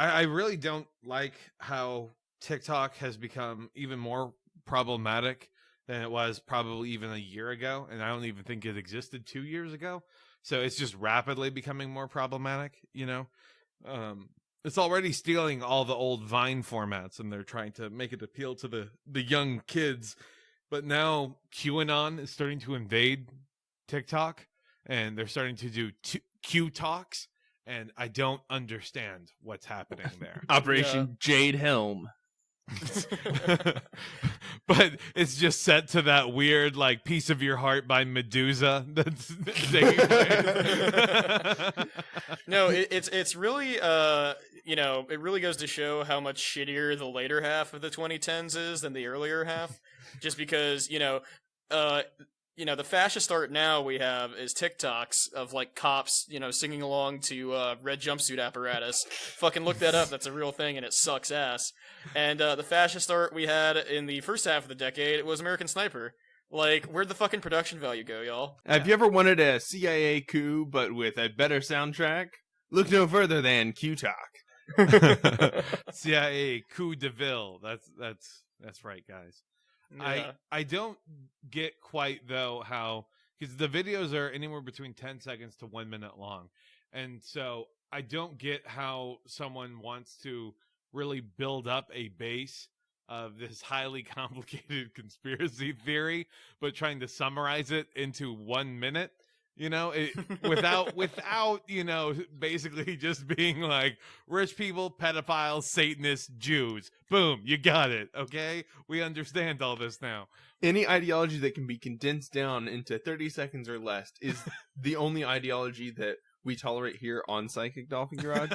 I really don't like how TikTok has become even more problematic than it was probably even a year ago, and I don't even think it existed 2 years ago. So it's just rapidly becoming more problematic, it's already stealing all the old Vine formats, and they're trying to make it appeal to the young kids. But now QAnon is starting to invade TikTok, and they're starting to do Q talks, and I don't understand what's happening there. Operation Jade Helm. But it's just set to that weird like Piece of Your Heart by Medusa that's taking place. No, it's really it really goes to show how much shittier the later half of the 2010s is than the earlier half, just because the fascist art now we have is TikToks of like cops, singing along to Red Jumpsuit Apparatus. Fucking look that up. That's a real thing and it sucks ass. And the fascist art we had in the first half of the decade was American Sniper. Like, where'd the fucking production value go, y'all? Have you ever wanted a CIA coup but with a better soundtrack? Look no further than Q-Talk. CIA coup de ville. That's right, guys. Yeah. I don't get quite though how, because the videos are anywhere between 10 seconds to 1 minute long, and so I don't get how someone wants to really build up a base of this highly complicated conspiracy theory, but trying to summarize it into 1 minute. Without basically just being like rich people, pedophiles, Satanists, Jews. Boom, you got it. Okay, we understand all this now. Any ideology that can be condensed down into 30 seconds or less is the only ideology that we tolerate here on Psychic Dolphin Garage.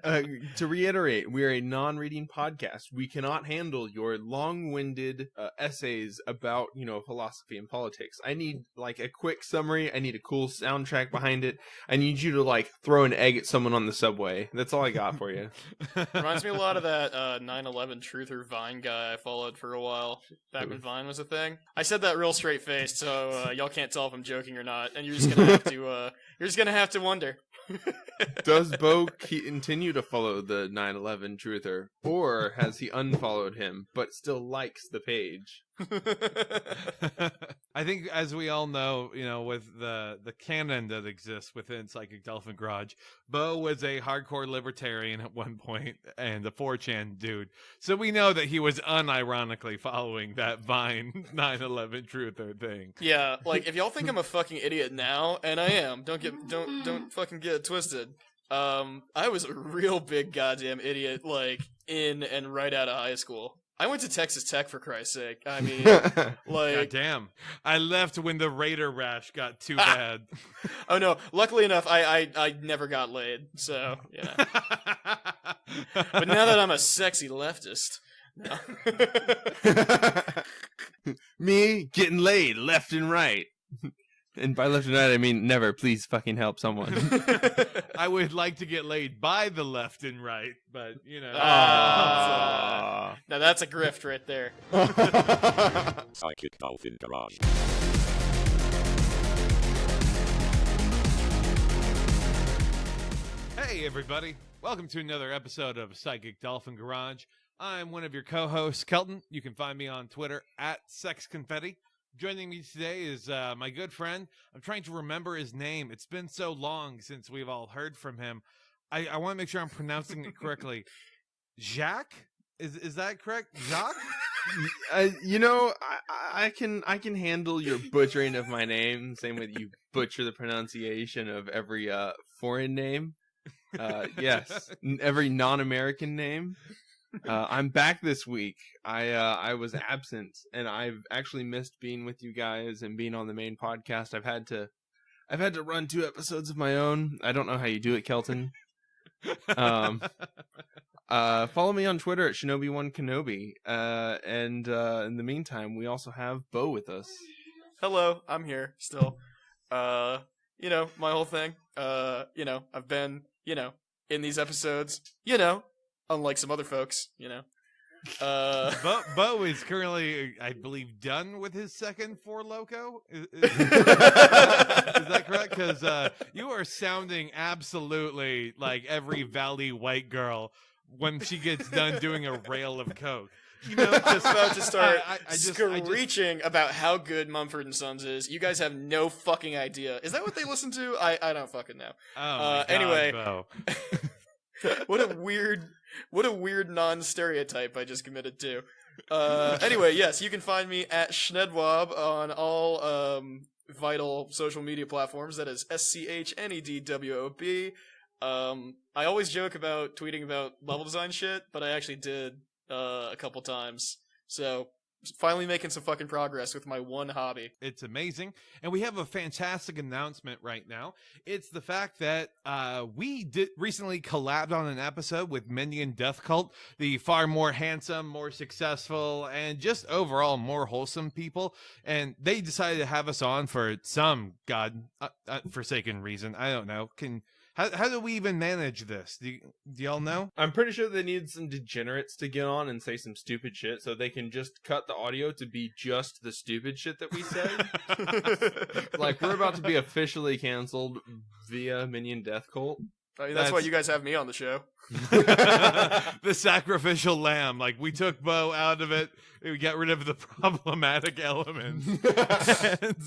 To reiterate, we are a non-reading podcast. We cannot handle your long-winded essays about, philosophy and politics. I need like a quick summary. I need a cool soundtrack behind it. I need you to like throw an egg at someone on the subway. That's all I got for you. Reminds me a lot of that 9/11 Truther Vine guy I followed for a while back when Vine was a thing. I said that real straight faced, so y'all can't tell if I'm joking or not, and you're just gonna have to wonder. Does Bo continue to follow the 9/11 truther, or has he unfollowed him but still likes the page? I think, as we all know, with the canon that exists within Psychic Dolphin Garage, Bo was a hardcore libertarian at one point and a 4chan dude. So we know that he was unironically following that Vine 9/11 truther thing. Yeah, like if y'all think I'm a fucking idiot now, and I am, don't fucking get it twisted. I was a real big goddamn idiot, like in and right out of high school. I went to Texas Tech, for Christ's sake. I mean, like... God damn. I left when the Raider rash got too bad. Oh, no. Luckily enough, I never got laid, so, yeah. But now that I'm a sexy leftist... No. Me getting laid left and right. And by left and right, I mean never. Please fucking help someone. I would like to get laid by the left and right, but, Now that's a grift right there. Psychic Dolphin Garage. Hey, everybody. Welcome to another episode of Psychic Dolphin Garage. I'm one of your co-hosts, Kelton. You can find me on Twitter at SexConfetti. Joining me today is my good friend. I'm trying to remember his name. It's been so long since we've all heard from him. I want to make sure I'm pronouncing it correctly. Jacques? Is that correct? Jacques? I can handle your butchering of my name. Same way that you butcher the pronunciation of every foreign name. Yes, every non-American name. I'm back this week. I was absent, and I've actually missed being with you guys and being on the main podcast. I've had to run 2 episodes of my own. I don't know how you do it, Kelton. Follow me on Twitter at Shinobi1Kenobi. And in the meantime, we also have Bo with us. Hello, I'm here still. My whole thing. I've been, in these episodes, unlike some other folks, Bo is currently, I believe, done with his second Four Loko. Is that correct? Because you are sounding absolutely like every Valley white girl when she gets done doing a rail of coke. You know, just about to start I screeching about how good Mumford & Sons is. You guys have no fucking idea. Is that what they listen to? I don't fucking know. Oh my God, anyway, Bo. what a weird non-stereotype I just committed to. Anyway, yes, you can find me at Schnedwob on all vital social media platforms. That is SCHNEDWOB. I always joke about tweeting about level design shit, but I actually did a couple times. So finally making some fucking progress with my one hobby. It's amazing. And we have a fantastic announcement right now. It's the fact that we did recently collabed on an episode with Minion Death Cult, the far more handsome, more successful, and just overall more wholesome people. And they decided to have us on for some God-forsaken reason. I don't know. How do we even manage this? Do y'all know? I'm pretty sure they need some degenerates to get on and say some stupid shit so they can just cut the audio to be just the stupid shit that we said. Like, we're about to be officially canceled via Minion Death Cult. I mean, that's why you guys have me on the show. The sacrificial lamb. Like, we took Bo out of it. We got rid of the problematic elements. And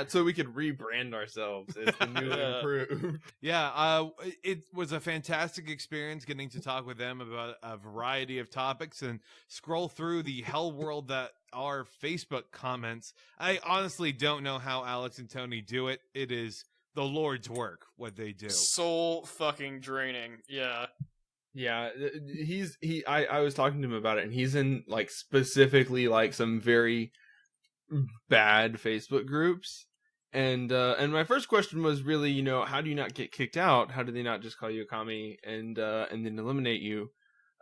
so we could rebrand ourselves as the new improved. Yeah, it was a fantastic experience getting to talk with them about a variety of topics and scroll through the hell world that are Facebook comments. I honestly don't know how Alex and Tony do it. It is the Lord's work, what they do. Soul fucking draining. Yeah. Yeah, I was talking to him about it, and he's in, like, specifically, like, some very bad Facebook groups. And my first question was really, you know, how do you not get kicked out? How do they not just call you a commie and then eliminate you?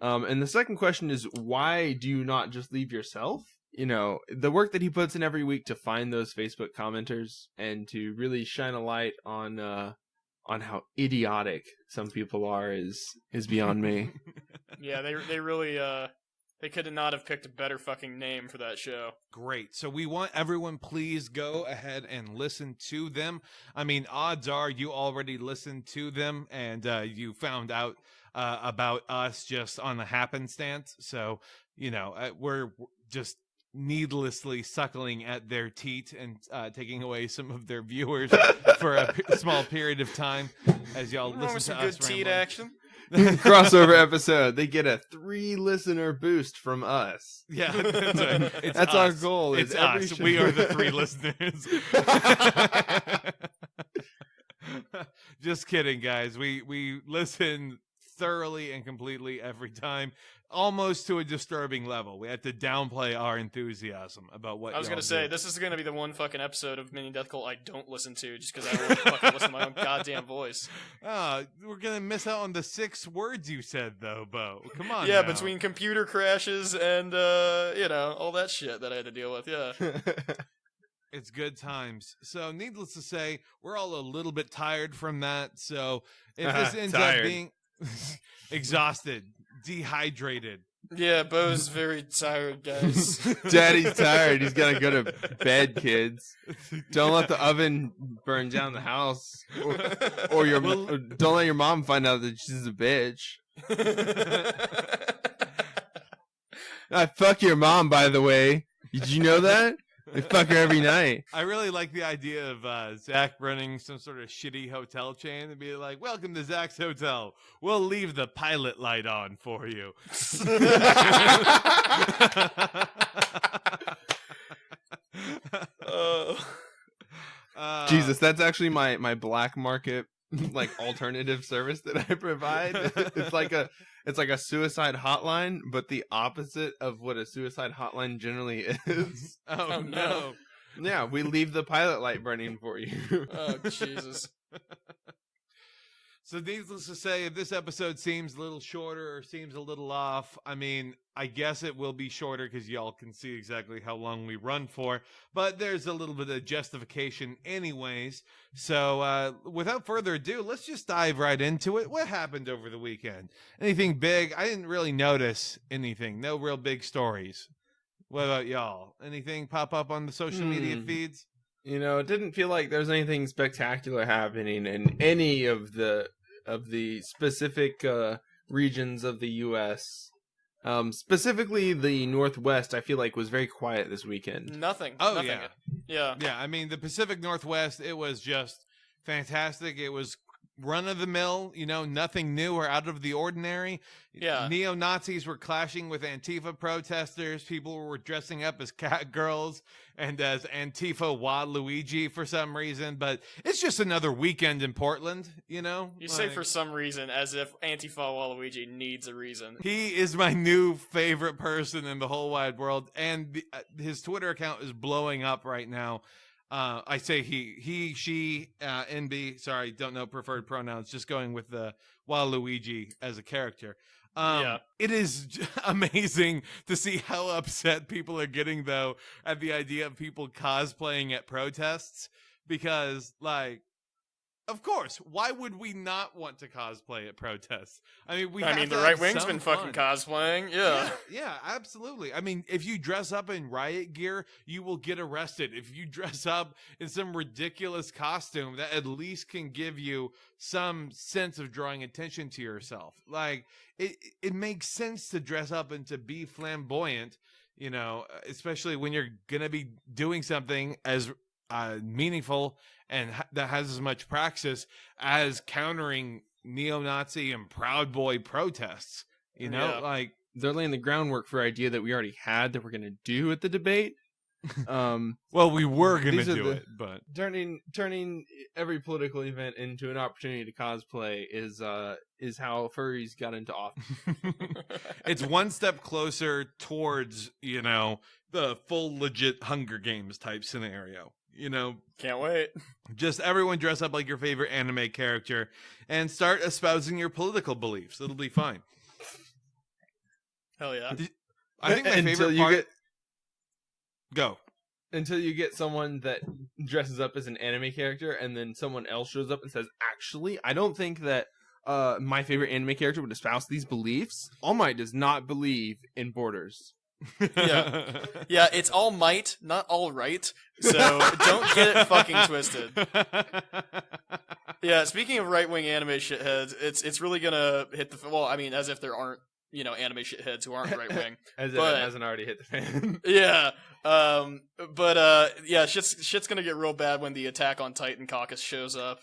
And the second question is, why do you not just leave yourself? You know, the work that he puts in every week to find those Facebook commenters and to really shine a light on how idiotic some people are is beyond me. Yeah, they really they could not have picked a better fucking name for that show. Great. So we want everyone, please go ahead and listen to them. I mean, odds are you already listened to them and you found out about us just on a happenstance. So, you know, we're just needlessly suckling at their teat and taking away some of their viewers for a small period of time as y'all listen to some us good teat rambling. action. Crossover episode. They get a 3 listener boost from us. Yeah, that's right. That's our goal. It's us. Show. We are the 3 listeners. Just kidding, guys. We listen thoroughly and completely every time, almost to a disturbing level. We have to downplay our enthusiasm about what I was going to say, this is going to be the one fucking episode of Minion Death Cult I don't listen to just because I won't fucking listen to my own goddamn voice. We're going to miss out on the 6 words you said, though, Bo. Come on. Yeah, now. between computer crashes and, you know, all that shit that I had to deal with, yeah. It's good times. So, needless to say, we're all a little bit tired from that. So, if this ends up being exhausted, dehydrated. Yeah, Bo's very tired, guys. Daddy's tired. He's got to go to bed, kids. Don't let the oven burn down the house. Or don't let your mom find out that she's a bitch. I fuck your mom, by the way. Did you know that? They fuck her every night. I really like the idea of Zach running some sort of shitty hotel chain and be like, "Welcome to Zach's Hotel. We'll leave the pilot light on for you." Jesus, that's actually my black market like alternative service that I provide. It's like a suicide hotline, but the opposite of what a suicide hotline generally is. Oh no. Yeah, we leave the pilot light burning for you. Oh Jesus. So needless to say, if this episode seems a little shorter or seems a little off, I mean, I guess it will be shorter because y'all can see exactly how long we run for. But there's a little bit of justification anyways. So without further ado, let's just dive right into it. What happened over the weekend? Anything big? I didn't really notice anything. No real big stories. What about y'all? Anything pop up on the social media feeds? You know, it didn't feel like there was anything spectacular happening in any of the specific regions of the U.S. Specifically, the Northwest, I feel like, was very quiet this weekend. Nothing. Oh, Nothing. yeah. Yeah, I mean, the Pacific Northwest, it was just fantastic. It was run-of-the-mill, nothing new or out of the ordinary. Yeah. Neo-Nazis were clashing with Antifa protesters. People were dressing up as cat girls and as Antifa Waluigi for some reason. But it's just another weekend in Portland, You say for some reason as if Antifa Waluigi needs a reason. He is my new favorite person in the whole wide world. And his Twitter account is blowing up right now. I say he, she, NB, sorry, don't know preferred pronouns, just going with the Waluigi as a character. It is amazing to see how upset people are getting, though, at the idea of people cosplaying at protests, because, of course, why would we not want to cosplay at protests? I mean, the right wing's been fucking cosplaying. Yeah, absolutely. I mean, if you dress up in riot gear, you will get arrested. If you dress up in some ridiculous costume, that at least can give you some sense of drawing attention to yourself. It makes sense to dress up and to be flamboyant, especially when you're gonna be doing something as meaningful and that has as much praxis as countering neo-Nazi and Proud Boy protests. They're laying the groundwork for an idea that we already had that we're going to do at the debate. Well, we were going to do it, but turning every political event into an opportunity to cosplay is how furries got into office. It's one step closer towards, the full legit Hunger Games type scenario. Can't wait. Just everyone dress up like your favorite anime character and start espousing your political beliefs. It'll be fine. Hell yeah. I think my favorite part... Go. Until you get someone that dresses up as an anime character and then someone else shows up and says, actually, I don't think that my favorite anime character would espouse these beliefs. All Might does not believe in borders. Yeah, it's all might, not all right. So don't get it fucking twisted. Yeah, speaking of right-wing anime shitheads, it's really gonna hit the as if there aren't anime shitheads who aren't right-wing. As if it hasn't already hit the fan. Yeah, shit's gonna get real bad when the Attack on Titan caucus shows up.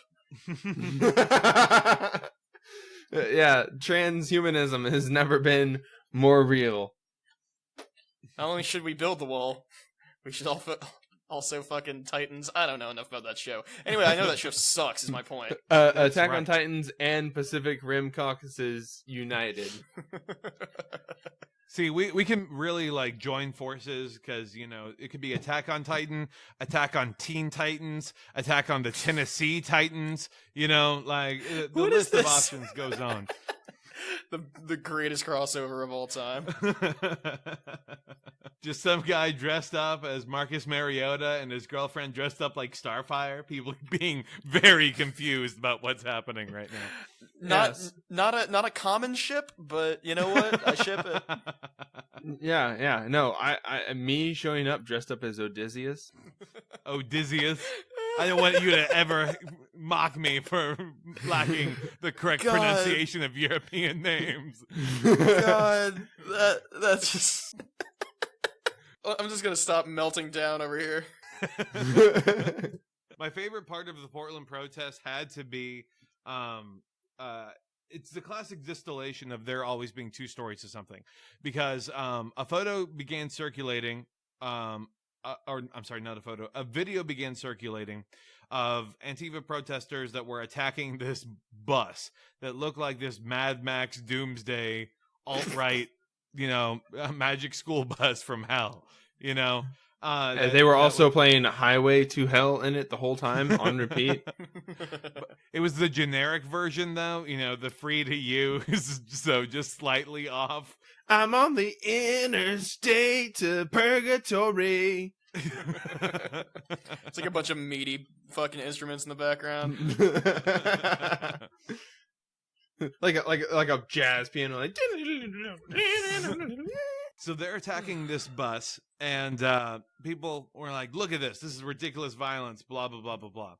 Yeah, transhumanism has never been more real. Not only should we build the wall, we should also fucking Titans. I don't know enough about that show. Anyway, I know that show sucks, is my point. Attack on Titans and Pacific Rim caucuses united. See, we can really join forces because, it could be Attack on Titan, Attack on Teen Titans, Attack on the Tennessee Titans, the list of options goes on. The greatest crossover of all time. Just some guy dressed up as Marcus Mariota and his girlfriend dressed up like Starfire. People being very confused about what's happening right now. Not a common ship, but you know what? I ship it. Yeah. No, me showing up dressed up as Odysseus. Odysseus. I don't want you to ever mock me for lacking the correct pronunciation of European names. God, that's just... I'm just gonna stop melting down over here. My favorite part of the Portland protest had to be, it's the classic distillation of there always being two stories to something, because a photo began circulating. A video began circulating of Antifa protesters that were attacking this bus that looked like this Mad Max Doomsday alt-right, magic school bus from hell, They were also playing Highway to Hell in it the whole time on repeat. It was the generic version, though. The free to use, so just slightly off. I'm on the interstate to purgatory. It's like a bunch of meaty fucking instruments in the background. like a jazz piano, like. So they're attacking this bus, and people were like, "Look at this! This is ridiculous violence." Blah blah blah blah blah.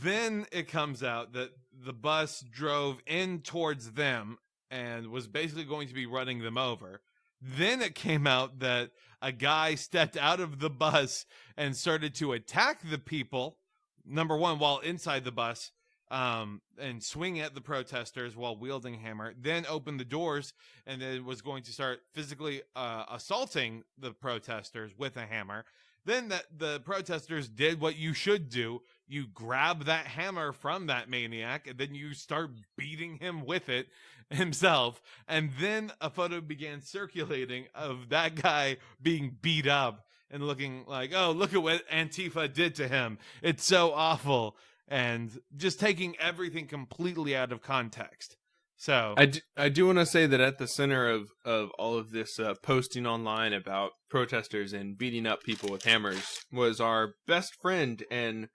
Then it comes out that the bus drove in towards them and was basically going to be running them over. Then it came out that a guy stepped out of the bus and started to attack the people, number one, while inside the bus, and swing at the protesters while wielding a hammer, then opened the doors and then was going to start physically assaulting the protesters with a hammer. Then the protesters did what you should do. You grab that hammer from that maniac, and then you start beating him with it himself. And then a photo began circulating of that guy being beat up and looking like, oh, look at what Antifa did to him. It's so awful. And just taking everything completely out of context. So I do want to say that at the center of all of this posting online about protesters and beating up people with hammers was our best friend and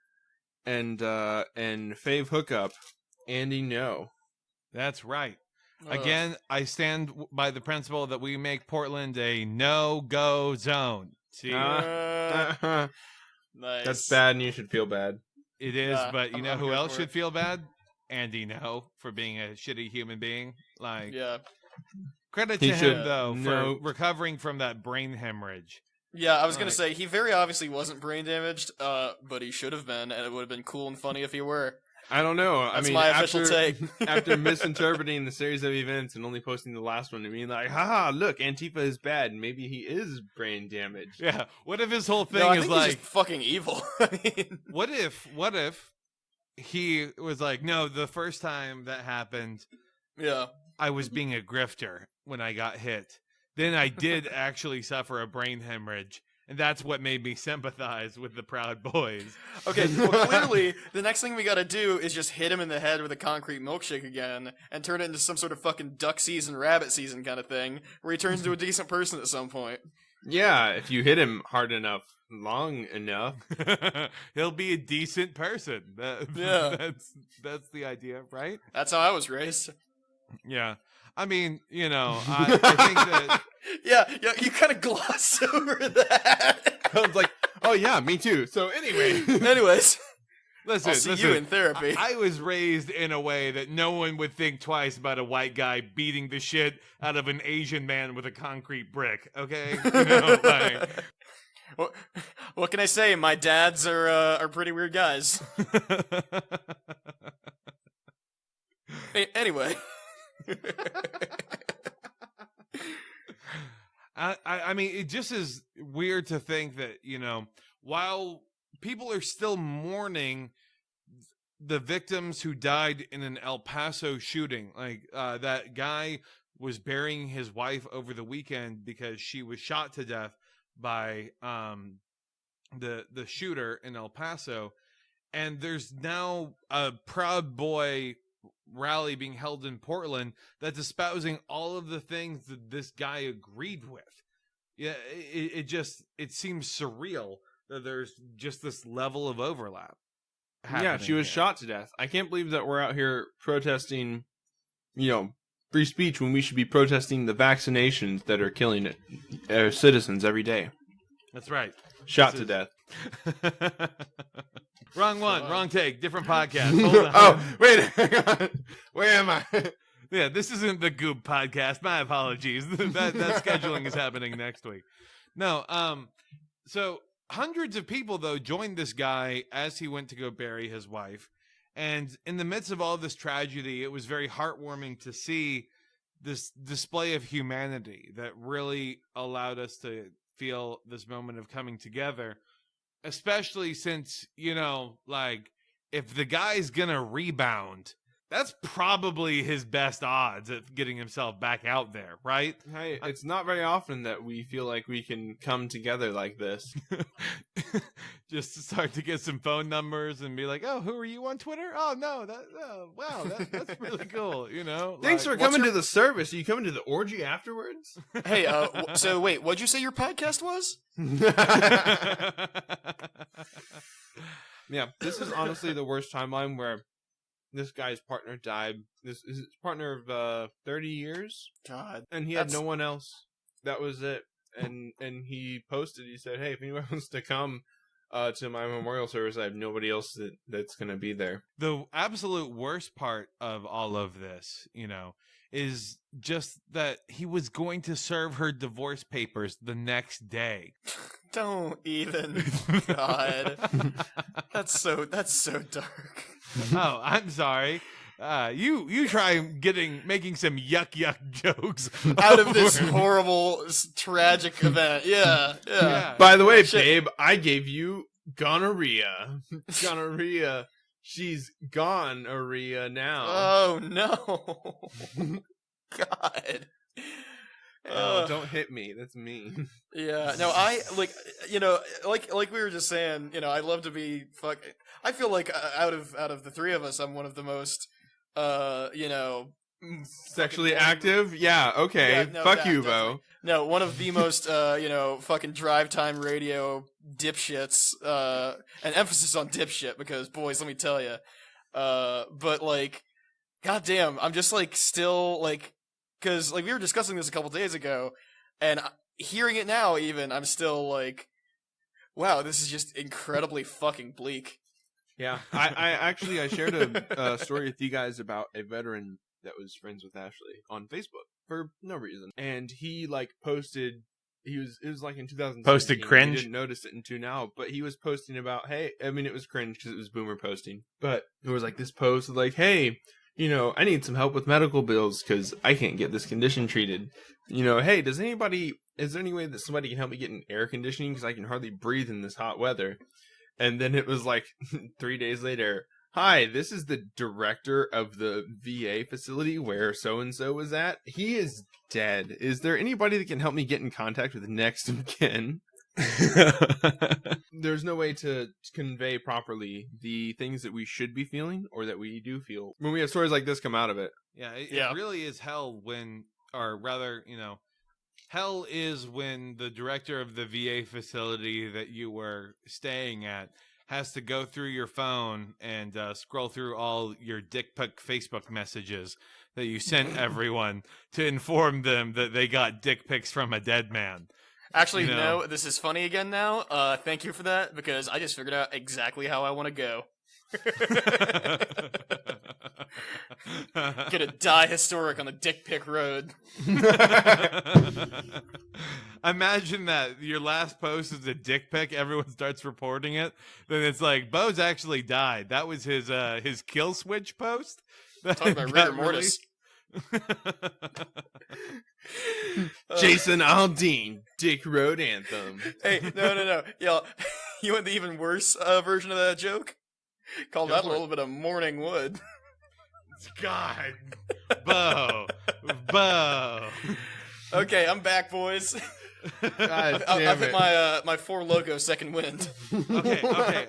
fave hookup, Andy No. That's right. Again, I stand by the principle that we make Portland a no-go zone. See, Nice. That's bad, and you should feel bad. it is, Yeah, but you know I'm who here else for should it. feel bad? Andy No, for being a shitty human being. Like, Yeah. credit He to should him, though, know- for recovering from that brain hemorrhage. Yeah, I was gonna Like- say, he very obviously wasn't brain damaged, but he should have been, and it would have been cool and funny if he were. I don't know. That's my official take. After misinterpreting the series of events and only posting the last one and being like, haha, look, Antifa is bad, and maybe he is brain damaged. Yeah. What if his whole thing No, I is think he's like, just fucking evil. I mean, what if he was like, no, the first time that happened, yeah. I was being a grifter when I got hit. Then I did actually suffer a brain hemorrhage. And that's what made me sympathize with the Proud Boys. Okay, well, clearly, the next thing we gotta do is just hit him in the head with a concrete milkshake again, and turn it into some sort of fucking duck season, rabbit season kind of thing, where he turns into a decent person at some point. Yeah, if you hit him hard enough, long enough. He'll be a decent person. Yeah. That's the idea, right? That's how I was raised. Yeah. I mean, I think that... Yeah, you kind of gloss over that. I was like, oh yeah, me too. So anyway. Anyways, Listen, I'll see you in therapy. I was raised in a way that no one would think twice about a white guy beating the shit out of an Asian man with a concrete brick, okay? What can I say? My dads are pretty weird guys. Anyway. I mean, it just is weird to think that, while people are still mourning the victims who died in an El Paso shooting, like that guy was burying his wife over the weekend because she was shot to death by the shooter in El Paso. And there's now a Proud Boy rally being held in Portland that's espousing all of the things that this guy agreed with. Yeah, it seems surreal that there's just this level of overlap. Yeah, she was shot to death. I can't believe that we're out here protesting, free speech when we should be protesting the vaccinations that are killing our citizens every day. That's right. Shot to death. Wrong one, wrong take, different podcast. Hold on. Oh, wait, hang on. Where am I? Yeah, this isn't the Goop podcast. My apologies. that scheduling is happening next week. No, so hundreds of people, though, joined this guy as he went to go bury his wife. And in the midst of all this tragedy, it was very heartwarming to see this display of humanity that really allowed us to feel this moment of coming together. Especially since, if the guy's gonna rebound, that's probably his best odds at getting himself back out there, right? Hey, it's not very often that we feel like we can come together like this. Just to start to get some phone numbers and be like, oh, who are you on Twitter? Oh, no, that's really cool, you know? Thanks like, for coming to the service. Are you coming to the orgy afterwards? Hey, so wait, what'd you say your podcast was? Yeah, this is honestly the worst timeline where this guy's partner died. This is his partner of 30 years. God. And he had no one else. That was it. And he posted, he said, hey, if anyone wants to come to my memorial service, I have nobody else that's going to be there. The absolute worst part of all of this, you know, is just that he was going to serve her divorce papers the next day. Don't even. God. That's so dark. Oh, I'm sorry. You try making some yuck jokes out of this horrible, tragic event. Yeah. By the way, babe, I gave you gonorrhea. Gonorrhea. She's gonorrhea now. Oh no. God. Oh, don't hit me. That's mean. Yeah. No, I like we were just saying, I love to be I feel like out of the three of us, I'm one of the most sexually active? Yeah, okay. Yeah, no, fuck you, definitely. Bo. No, one of the most fucking drive time radio dipshits, and emphasis on dipshit because boys, let me tell you. But like goddamn, I'm just like still like cuz like we were discussing this a couple days ago and hearing it now even I'm still like wow, this is just incredibly fucking bleak. Yeah, I shared a story with you guys about a veteran that was friends with Ashley on Facebook for no reason, and he like posted. It was like in 2017. Posted cringe. I didn't notice it until now, but he was posting about hey. I mean, it was cringe because it was boomer posting, but it was like this post like hey, I need some help with medical bills because I can't get this condition treated. Hey, is there any way that somebody can help me get an air conditioning because I can hardly breathe in this hot weather? And then it was like 3 days later, hi, this is the director of the VA facility where so-and-so was at. He is dead. Is there anybody that can help me get in contact with next of kin? There's no way to convey properly the things that we should be feeling or that we do feel when we have stories like this come out of it. Yeah, it really is hell when, or rather, hell is when the director of the VA facility that you were staying at has to go through your phone and scroll through all your dick pic Facebook messages that you sent everyone to inform them that they got dick pics from a dead man. Actually, no, this is funny again now. Thank you for that, because I just figured out exactly how I want to go. Gonna die historic on the dick pic road. Imagine that your last post is a dick pic, everyone starts reporting it, then it's like Bo's actually died. That was his kill switch post. Talking about rigor mortis. Jason Aldean, Dick Road Anthem. Hey, no. Yo, you want the even worse version of that joke? Call that a little bit of morning wood. God, Bo. Okay, I'm back, boys. God I've damn hit it. my 4 logo second wind. Okay,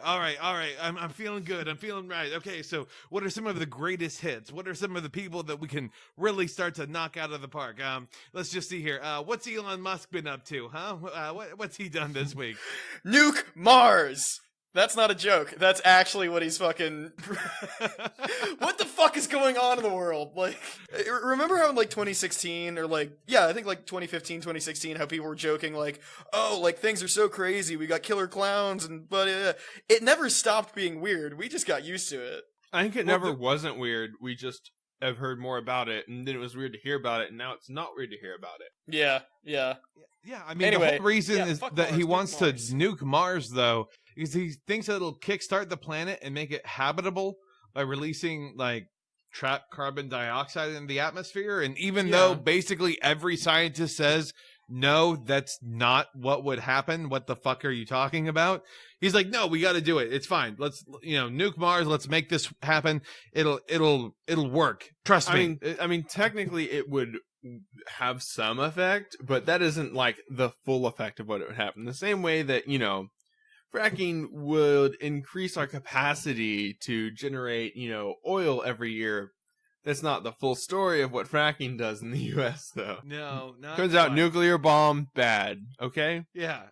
all right. I'm feeling good. I'm feeling right. Okay, so what are some of the greatest hits? What are some of the people that we can really start to knock out of the park? Let's just see here. What's Elon Musk been up to, huh? What's he done this week? Nuke Mars! That's not a joke. That's actually what he's fucking... What the fuck is going on in the world? Like, remember how in, like, 2016, or, like, yeah, I think, like, 2015, 2016, how people were joking, like, oh, like, things are so crazy, we got killer clowns, but it never stopped being weird. We just got used to it. I think it never wasn't weird. We just have heard more about it, and then it was weird to hear about it, and now it's not weird to hear about it. Yeah. Yeah, I mean, Anyway, the whole reason is fuck that Mars, he nuke wants Mars. to nuke Mars, though, because he thinks that it'll kickstart the planet and make it habitable by releasing, like, trapped carbon dioxide in the atmosphere. And even though basically every scientist says no, that's not what would happen. What the fuck are you talking about? He's like, no, we got to do it. It's fine. Let's, nuke Mars. Let's make this happen. It'll work. Trust me. I mean, technically it would have some effect, but that isn't like the full effect of what it would happen. The same way that, fracking would increase our capacity to generate, oil every year. That's not the full story of what fracking does in the U.S., though. No, not Turns out quite. nuclear bomb, bad. Okay? Yeah,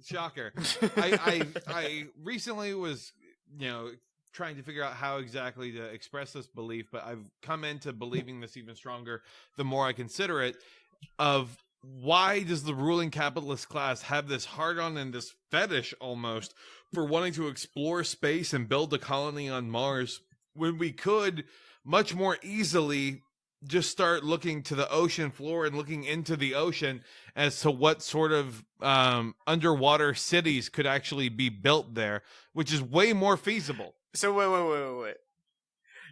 shocker. I recently was, trying to figure out how exactly to express this belief, but I've come into believing this even stronger the more I consider it, of why does the ruling capitalist class have this hard-on and this fetish almost for wanting to explore space and build a colony on Mars when we could much more easily just start looking to the ocean floor and looking into the ocean as to what sort of underwater cities could actually be built there, which is way more feasible. So wait.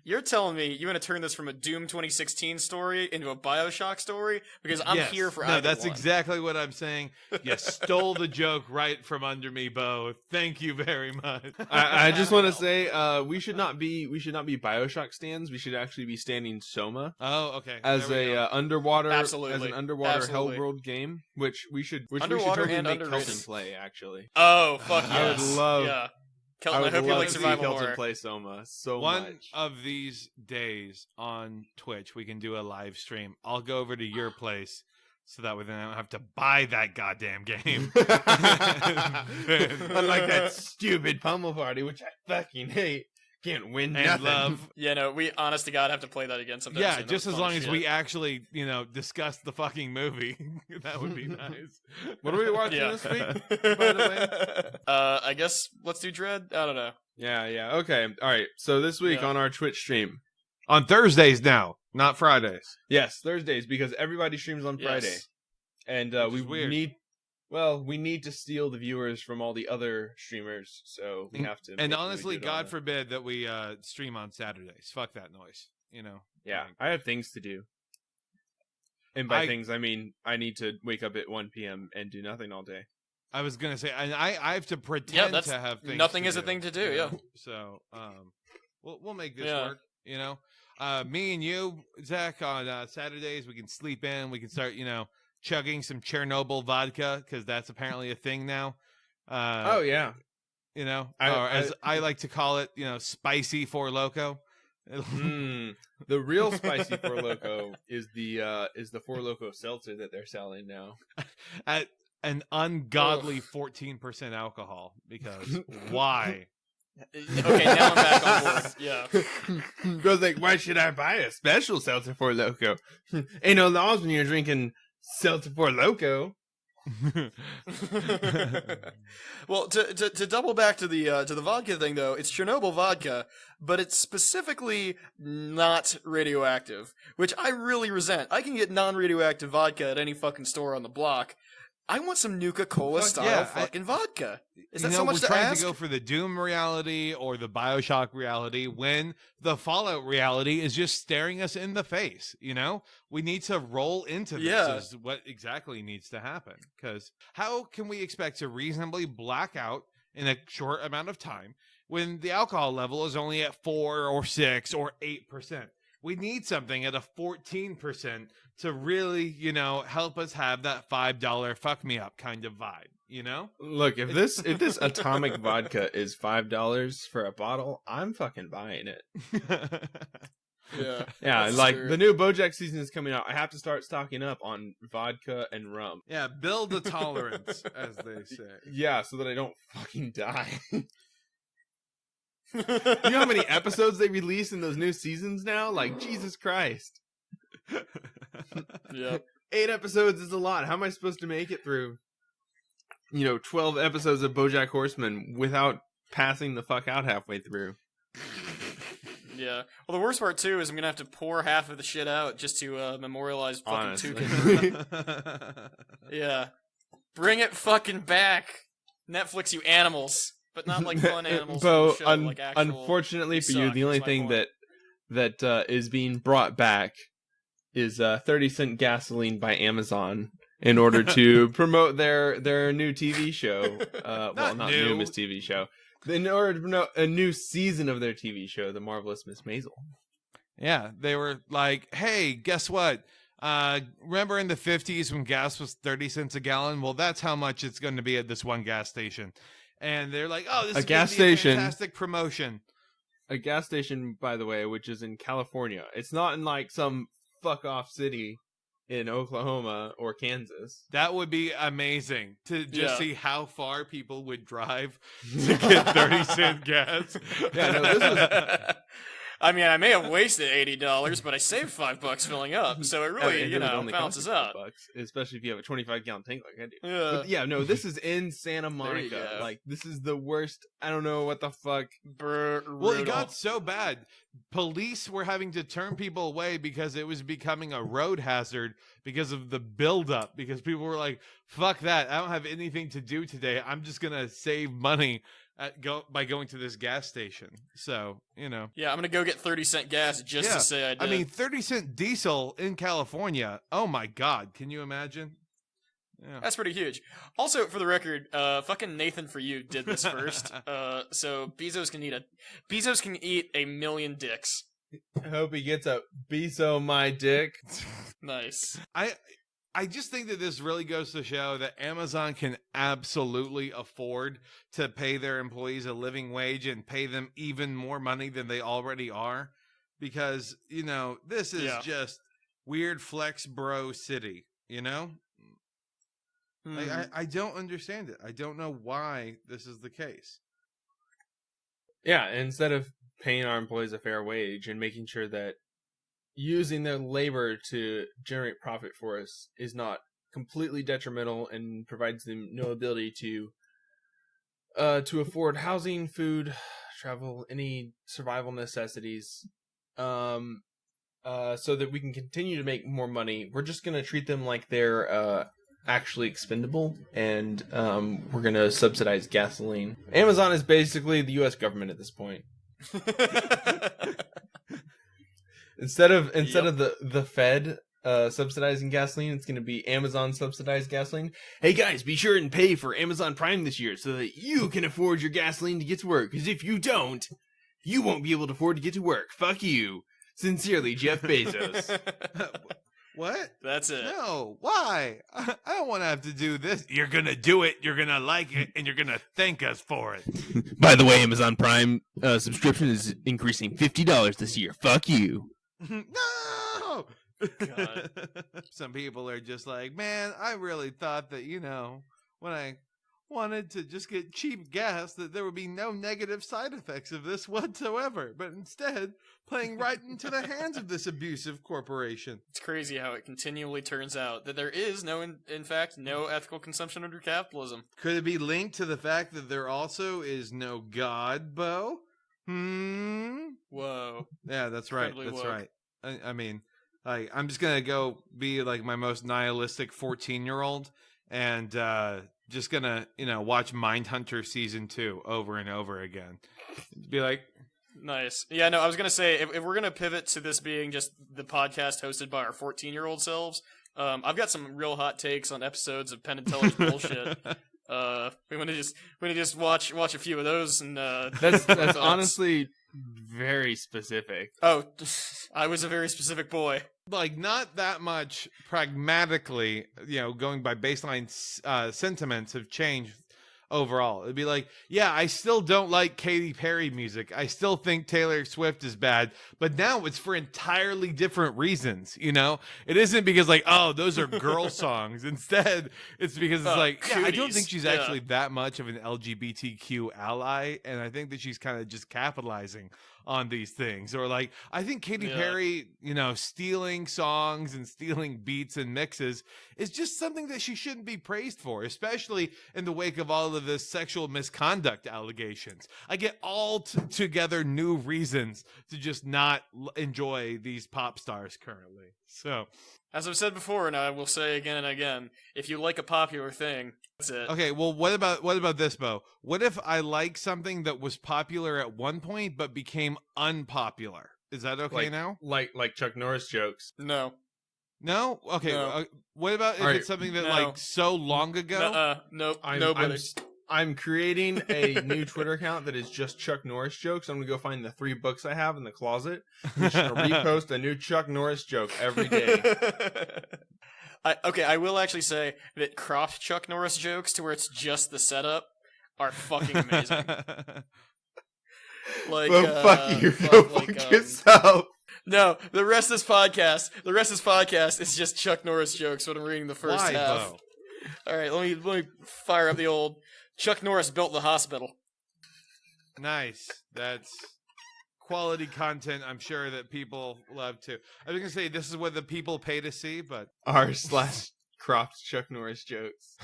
You're telling me you want to turn this from a Doom 2016 story into a BioShock story? Because I'm here for either No, that's one. exactly what I'm saying. You stole the joke right from under me, Bo. Thank you very much. I just want to say we should not be BioShock stands. We should actually be standing Soma. Oh, okay. As an underwater Absolutely. Hellworld game, which we should Underwater totally and make underrated. Kelton play. Actually, Oh, fuck I yes. would love- Yeah. I Kelton, I would hope you love like to see survival Kelton horror. play Soma so One much. of these days on Twitch, we can do a live stream. I'll go over to your place so that way then I don't have to buy that goddamn game. Unlike that stupid pummel party, which I fucking hate. Can't win And nothing. love. Yeah, no, we honest to God have to play that again sometime. Yeah, soon. That just was as fun long as shit. we actually, discuss the fucking movie. That would be nice. What are we watching Yeah. this week? By the way? I guess let's do Dread. I don't know. Yeah. Okay. All right. So this week Yeah. on our Twitch stream, On Thursdays now, not Fridays. yes, Thursdays, because everybody streams on Friday, Yes. and Which we is weird. need to steal the viewers from all the other streamers, so we have to. And we honestly, do it on God a- forbid that we stream on Saturdays. Fuck that noise. Yeah, Like, I have things to do. And by I- things, I mean I need to wake up at 1 p.m. and do nothing all day. I was gonna say, and I have to pretend that's- to have things. nothing to is a do, thing to do, you yeah. know? So, we'll make this Yeah. work. Me and you, Zach, on Saturdays we can sleep in. We can start, chugging some Chernobyl vodka because that's apparently a thing now. Oh yeah, Or I- as I like to call it, spicy Four Loco. The real spicy Four Loco is the Four Loco seltzer that they're selling now. At an ungodly 14% alcohol because why? Okay, now I'm back on board. Yeah. Bro's like, why should I buy a special seltzer Four Loco? Ain't no laws when you're drinking seltzer Four Loco. Well, to double back to the vodka thing though, it's Chernobyl vodka, but it's specifically not radioactive, which I really resent. I can get non-radioactive vodka at any fucking store on the block. I want some Nuka-Cola Fuck style yeah, fucking vodka. Is that You so much we're to trying ask? to go for the Doom reality or the Bioshock reality when the Fallout reality is just staring us in the face. We need to roll into this. Yeah. Is what exactly needs to happen. Because how can we expect to reasonably black out in a short amount of time when the alcohol level is only at 4 or 6 or 8%? We need something at a 14% to really, help us have that $5 fuck me up kind of vibe, Look, if this atomic vodka is $5 for a bottle, I'm fucking buying it. Yeah. Yeah, That's like true. the new BoJack season is coming out. I have to start stocking up on vodka and rum. Yeah, build a tolerance, as they say. Yeah, so that I don't fucking die. You know how many episodes they release in those new seasons now? Like, Jesus Christ. Yeah. 8 episodes is a lot. How am I supposed to make it through, 12 episodes of BoJack Horseman without passing the fuck out halfway through? Yeah. Well, the worst part too is I'm gonna have to pour half of the shit out just to memorialize fucking Honestly. Toucan. Yeah. Bring it fucking back, Netflix, you animals, but not like fun animals. Bo, from the show, like actual, unfortunately for you, suck, the only is my thing point. that is being brought back is 30-cent gasoline by Amazon in order to promote their new TV show. Well, not new. new Miss TV show. In order to promote a new season of their TV show, The Marvelous Miss Maisel. Yeah, they were like, hey, guess what? Remember in the 50s when gas was 30 cents a gallon? Well, that's how much it's going to be at this one gas station. And they're like, oh, this is gas a station. fantastic promotion. A gas station, by the way, which is in California. It's not in like some fuck off city in Oklahoma or Kansas. That would be amazing to just Yeah. see how far people would drive to get 30-cent gas. Yeah, no, this was I mean, I may have wasted $80, but I saved $5 filling up, so it really, it would only cost balances you out. $5, especially if you have a 25-gallon tank like I do. Yeah. But yeah, no, this is in Santa you Monica. go. Like, this is the worst. I don't know what the fuck. Well, it got so bad. Police were having to turn people away because it was becoming a road hazard because of the buildup. Because people were like, fuck that. I don't have anything to do today. I'm just going to save money by going to this gas station. So, Yeah, I'm going to go get 30-cent gas just to say I did. I mean, 30-cent diesel in California. Oh, my God. Can you imagine? Yeah. That's pretty huge. Also, for the record, fucking Nathan For You did this first. So Bezos can eat a million dicks. I hope he gets a Beso my dick. Nice. I just think that this really goes to show that Amazon can absolutely afford to pay their employees a living wage and pay them even more money than they already are. Because, this is just weird flex bro city, Like, I don't understand it. I don't know why this is the case. Yeah, instead of paying our employees a fair wage and making sure that using their labor to generate profit for us is not completely detrimental and provides them no ability to afford housing, food, travel, any survival necessities, so that we can continue to make more money. We're just going to treat them like they're actually expendable, and we're going to subsidize gasoline. Amazon is basically the U.S. government at this point. Instead of the Fed subsidizing gasoline, it's going to be Amazon subsidized gasoline. Hey guys, be sure and pay for Amazon Prime this year so that you can afford your gasoline to get to work. Because if you don't, you won't be able to afford to get to work. Fuck you. Sincerely, Jeff Bezos. What? That's it. No, why? I don't want to have to do this. You're going to do it, you're going to like it, and you're going to thank us for it. By the way, Amazon Prime subscription is increasing $50 this year. Fuck you. No! God. Some people are just like, man, I really thought that, when I wanted to just get cheap gas, that there would be no negative side effects of this whatsoever. But instead, playing right into the hands of this abusive corporation. It's crazy how it continually turns out that there is in fact, no ethical consumption under capitalism. Could it be linked to the fact that there also is no God, Bo? Whoa. Yeah, that's right. Incredibly That's woke. right. I mean, like, I'm just gonna go be like my most nihilistic 14-year-old and just gonna watch Mindhunter season 2 over and over again. Be like, Nice. Yeah, no, I was going to say, if we're going to pivot to this being just the podcast hosted by our 14-year-old selves, I've got some real hot takes on episodes of Penn and Teller's bullshit. We want to just watch a few of those, and That's honestly very specific. Oh, I was a very specific boy. like, not that much pragmatically, going by baseline sentiments have changed overall. It'd be like, yeah, I still don't like Katy Perry music. I still think Taylor Swift is bad, but now it's for entirely different reasons, It isn't because like, oh, those are girl songs. Instead, it's because it's like, yeah, I don't cooties. think she's Yeah. actually that much of an LGBTQ ally, and I think that she's kind of just capitalizing on these things. Or like, I think Katy Yeah. Perry, stealing songs and stealing beats and mixes is just something that she shouldn't be praised for, especially in the wake of all of this sexual misconduct allegations. I get all together new reasons to just not enjoy these pop stars currently. So, As I've said before, and I will say again and again, if you like a popular thing, that's it. okay, well, what about this, Bo? What if I like something that was popular at one point but became unpopular? Is that okay now? Like Chuck Norris jokes. No. No? Okay. No. What about if All right. it's something that No. like so long ago? Nope. I'm, Nobody. I'm creating a new Twitter account that is just Chuck Norris jokes. I'm gonna go find the 3 books I have in the closet. I'm just gonna repost a new Chuck Norris joke every day. I will actually say that cropped Chuck Norris jokes to where it's just the setup are fucking amazing. Like, Well, fuck you. Go fuck yourself. No, the rest of this podcast is just Chuck Norris jokes when I'm reading the first Why, half. Bo? All right, let me fire up the old Chuck Norris built the hospital. Nice. That's quality content. I'm sure that people love to. I was gonna say this is what the people pay to see, but r/cropped Chuck Norris jokes.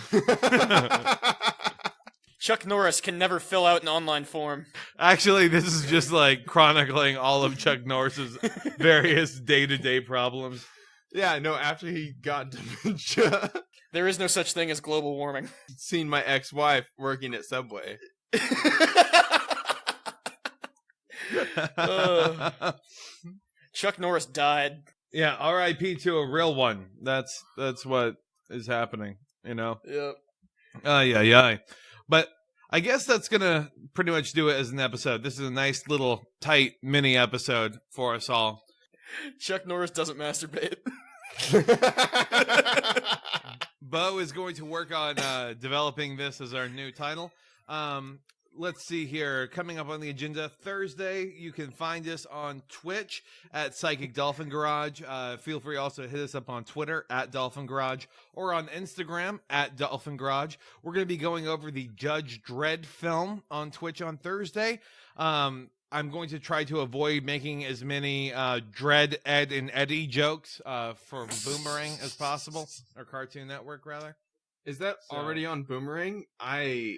Chuck Norris can never fill out an online form. actually, this is just like chronicling all of Chuck Norris's various day-to-day problems. Yeah, no, after he got dementia, There is no such thing as global warming. seen my ex-wife working at Subway. Chuck Norris died. Yeah, R.I.P. to a real one. That's what is happening. You know. Yep. Yeah. But I guess that's gonna pretty much do it as an episode. This is a nice little tight mini episode for us all. Chuck Norris doesn't masturbate. Bo is going to work on developing this as our new title. Let's see here. Coming up on the agenda Thursday, you can find us on Twitch at Psychic Dolphin Garage. Feel free also to hit us up on Twitter at Dolphin Garage or on Instagram at Dolphin Garage. We're going to be going over the Judge Dredd film on Twitch on Thursday. I'm going to try to avoid making as many Dredd, Ed, and Eddie jokes for Boomerang as possible, or Cartoon Network rather. Is that already on Boomerang? I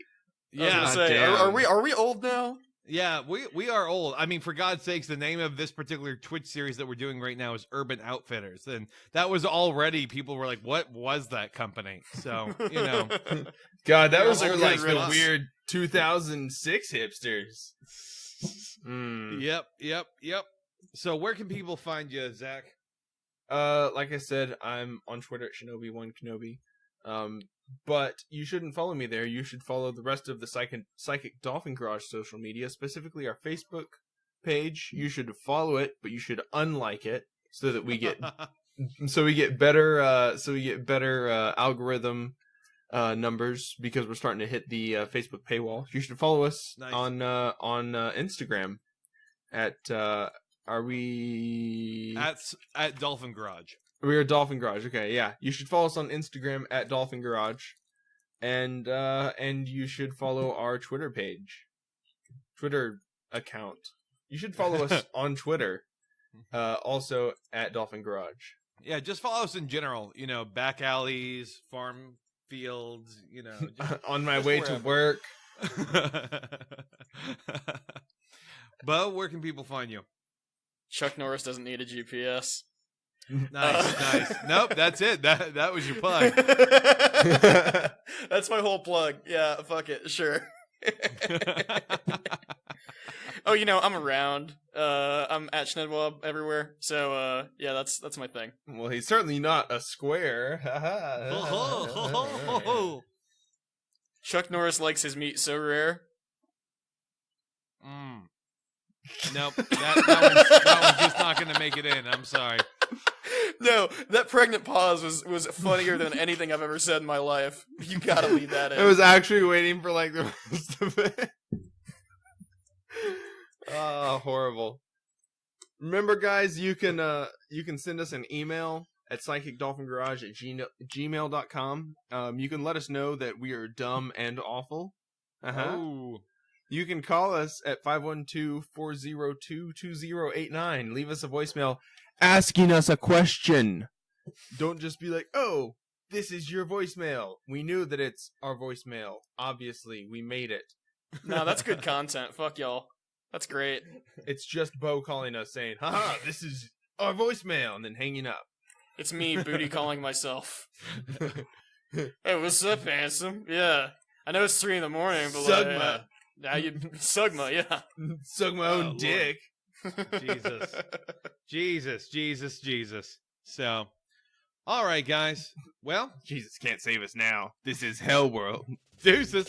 was gonna say, damn. are we old now? Yeah, we are old. I mean, for God's sakes, the name of this particular Twitch series that we're doing right now is Urban Outfitters. And that was already, people were like, what was that company? So, you know. God, that was Those are for like good the riddles. weird 2006 hipsters. Yep. So where can people find you, Zach? Like I said, I'm on Twitter at Shinobi1Kenobi. But you shouldn't follow me there. You should follow the rest of the Psychic Dolphin Garage social media, specifically our Facebook page. You should follow it, but you should unlike it so that we get better algorithm numbers, because we're starting to hit the Facebook paywall. You should follow us Nice. on Instagram at are we at Dolphin Garage. We are Dolphin Garage. Okay, yeah. You should follow us on Instagram at Dolphin Garage, and you should follow our Twitter account. You should follow us on Twitter, also at Dolphin Garage. Yeah, just follow us in general. You know, back alleys, farm fields. You know, On my just way to wherever. work. Bo, where can people find you? Chuck Norris doesn't need a GPS. Nice. Nope, that's it. That was your plug. That's my whole plug. Yeah, fuck it. Sure. Oh, you know, I'm around. I'm at Schnedwab everywhere. So, yeah, that's my thing. Well, he's certainly not a square. Chuck Norris likes his meat so rare. Nope, that one's just not going to make it in. I'm sorry. No, that pregnant pause was funnier than anything I've ever said in my life. You gotta leave that in. I was actually waiting for like the rest of it. Oh, horrible. Remember, guys, you can send us an email at psychicdolphingarage@gmail.com. You can let us know that we are dumb and awful. Oh. You can call us at 512-402-2089. Leave us a voicemail asking us a question. Don't just be like, oh, this is your voicemail. We knew that it's our voicemail. Obviously, we made it. No, that's good content. Fuck y'all. That's great. It's just Bo calling us saying, haha, this is our voicemail, and then hanging up. It's me booty calling myself. Hey, what's up, handsome? Yeah. I know it's 3 a.m, but Sugma. now you Sugma, yeah. Suck my own Lord. dick. Jesus. So, All right, guys. Well, Jesus can't save us now. This is Hell World. deuces.